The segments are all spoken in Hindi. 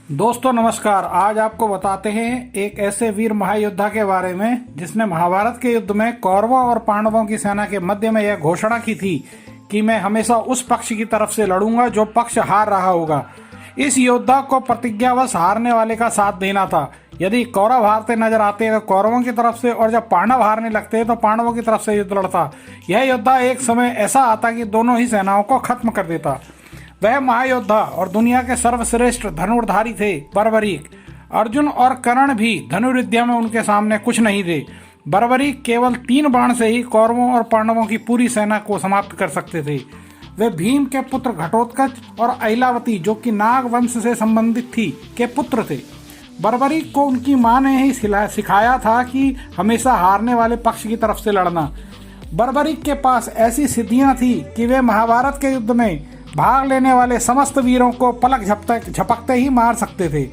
दोस्तों नमस्कार। आज आपको बताते हैं एक ऐसे वीर महायोद्धा के बारे में जिसने महाभारत के युद्ध में कौरवों और पांडवों की सेना के मध्य में यह घोषणा की थी कि मैं हमेशा उस पक्ष की तरफ से लड़ूंगा जो पक्ष हार रहा होगा। इस योद्धा को प्रतिज्ञावश हारने वाले का साथ देना था। यदि कौरव हारते नजर आते तो कौरवों की तरफ से, और जब पांडव हारने लगते तो पांडवों की तरफ से युद्ध लड़ता। यह योद्धा एक समय ऐसा आता कि दोनों ही सेनाओं को खत्म कर देता। वह महायोद्धा और दुनिया के सर्वश्रेष्ठ धनुर्धारी थे बर्बरीक। अर्जुन और कर्ण भी धनुर्विद्या में उनके सामने कुछ नहीं थे। बर्बरीक केवल 3 बाण से ही कौरवों और पांडवों की पूरी सेना को समाप्त कर सकते थे। वे भीम के पुत्र घटोत्कच और अहिलावती, जो कि नाग वंश से संबंधित थी, के पुत्र थे। बर्बरीक को उनकी मां ने ही सिखाया था कि हमेशा हारने वाले पक्ष की तरफ से लड़ना। बर्बरीक के पास ऐसी सिद्धियां थी कि वे महाभारत के युद्ध में भाग लेने वाले समस्त वीरों को पलक झपकते ही मार सकते थे।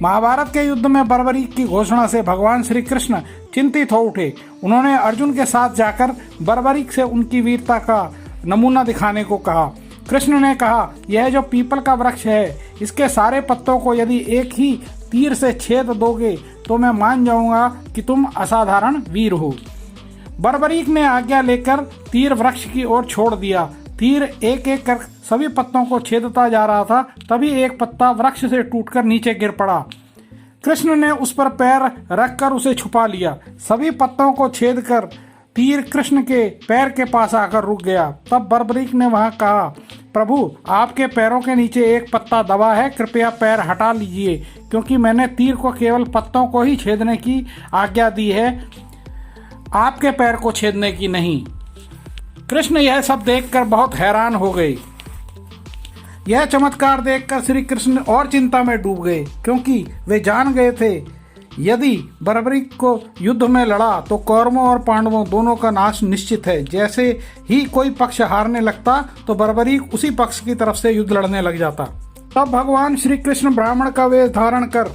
महाभारत के युद्ध में बर्बरीक की घोषणा से भगवान श्री कृष्ण चिंतित हो उठे। उन्होंने अर्जुन के साथ जाकर बर्बरीक से उनकी वीरता का नमूना दिखाने को कहा। कृष्ण ने कहा, यह जो पीपल का वृक्ष है, इसके सारे पत्तों को यदि एक ही तीर से छेद दोगे तो मैं मान जाऊंगा कि तुम असाधारण वीर हो। बर्बरीक ने आज्ञा लेकर तीर वृक्ष की ओर छोड़ दिया। तीर एक एक कर सभी पत्तों को छेदता जा रहा था। तभी एक पत्ता वृक्ष से टूटकर नीचे गिर पड़ा। कृष्ण ने उस पर पैर रखकर उसे छुपा लिया। सभी पत्तों को छेद कर तीर कृष्ण के पैर के पास आकर रुक गया। तब बर्बरीक ने वहां कहा, प्रभु, आपके पैरों के नीचे एक पत्ता दबा है, कृपया पैर हटा लीजिए, क्योंकि मैंने तीर को केवल पत्तों को ही छेदने की आज्ञा दी है, आपके पैर को छेदने की नहीं। कृष्ण यह सब देखकर बहुत हैरान हो गए। यह चमत्कार देखकर श्री कृष्ण और चिंता में डूब गए, क्योंकि वे जान गए थे यदि बर्बरीक को युद्ध में लड़ा तो कौरवों और पांडवों दोनों का नाश निश्चित है। जैसे ही कोई पक्ष हारने लगता तो बर्बरीक उसी पक्ष की तरफ से युद्ध लड़ने लग जाता। तब भगवान श्री कृष्ण ब्राह्मण का वेश धारण कर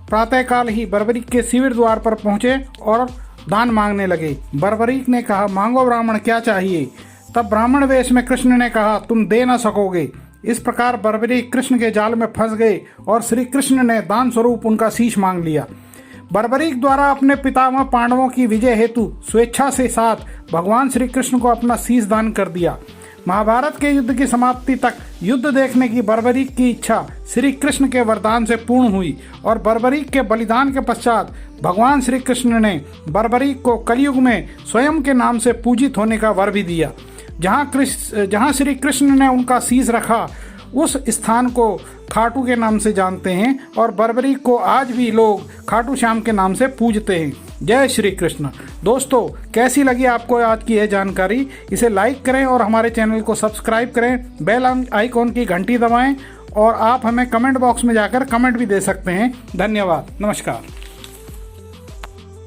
प्रातःकाल ही बर्बरीक के शिविर द्वार पर पहुंचे और दान मांगने लगे। बर्बरीक ने कहा, मांगो ब्राह्मण, क्या चाहिए? तब ब्राह्मण वेश में कृष्ण ने कहा, तुम दे न सकोगे। इस प्रकार बर्बरीक कृष्ण के जाल में फंस गए और श्री कृष्ण ने दान स्वरूप उनका शीश मांग लिया। बर्बरीक द्वारा अपने पितामह पांडवों की विजय हेतु स्वेच्छा से साथ भगवान श्री कृष्ण को अपना शीश दान कर दिया। महाभारत के युद्ध की समाप्ति तक युद्ध देखने की बर्बरीक की इच्छा श्री कृष्ण के वरदान से पूर्ण हुई और बर्बरीक के बलिदान के पश्चात भगवान श्री कृष्ण ने बर्बरीक को कलयुग में स्वयं के नाम से पूजित होने का वर भी दिया। जहाँ श्री कृष्ण ने उनका शीश रखा उस स्थान को खाटू के नाम से जानते हैं और बर्बरीक को आज भी लोग खाटू श्याम के नाम से पूजते हैं। जय श्री कृष्ण। दोस्तों, कैसी लगी आपको आज की यह जानकारी? इसे लाइक करें और हमारे चैनल को सब्सक्राइब करें। बेल आइकॉन की घंटी दबाएं और आप हमें कमेंट बॉक्स में जाकर कमेंट भी दे सकते हैं। धन्यवाद। नमस्कार।